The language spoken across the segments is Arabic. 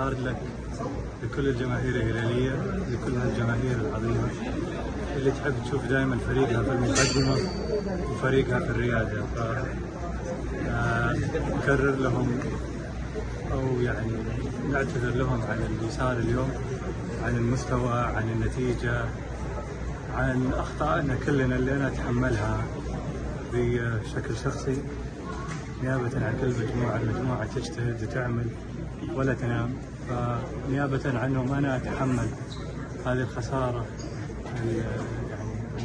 هارد لك لكل الجماهير الهلالية، لكل هالجماهير العظيمة اللي تحب تشوف دائما فريقها في المقدمة وفريقها في الريادة. نكرر لهم أو يعني نعتذر لهم عن اللي صار اليوم، عن المستوى، عن النتيجة، عن أخطائنا كلنا اللي أنا أتحملها بشكل شخصي نيابة عن كل مجموعة. المجموعة تجتهد وتعمل ولا تنام، فنيابة عنهم أنا أتحمل هذه الخسارة يعني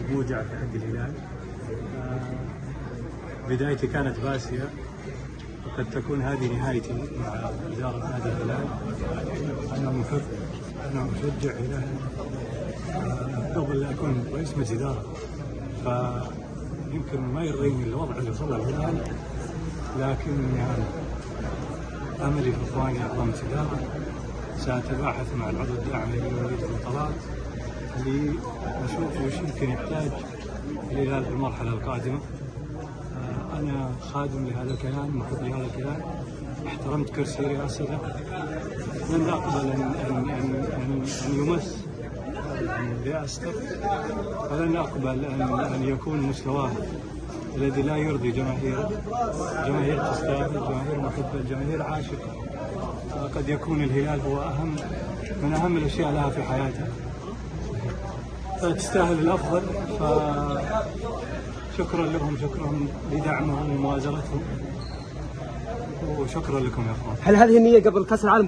الموجعة في حق الهلال. بدايتي كانت باسية وقد تكون هذه نهايتي مع إدارة نادي الهلال. أنا محب، أنا مشجع هلال قبل لا أكون رئيس مجلس إدارة، فيمكن ما يرضيني الوضع اللي وصل الهلال، لكن يعني أملي في إخواني أعضاء مجلس إدارة سأتباحث مع العضو الداعم لوليد البطولات اللي أشوف وش يمكن يحتاج الهلال في المرحلة القادمة. أنا خادم لهذا الكيان، محب لهذا الكيان، احترمت كرسي رئاسته، لن أقبل أن يمس عن رئاسته، ولن أقبل أن يكون مستواه الذي لا يرضي جماهيره. جماهير تستاهل، جماهير محبة، جماهير عاشقة. قد يكون الهلال هو من أهم الأشياء لها في حياتها، تستاهل الأفضل. شكرا لهم، شكرا لدعمهم ومؤازرتهم، وشكرا لكم يا اخوان. هل هذه النية قبل كأس العالم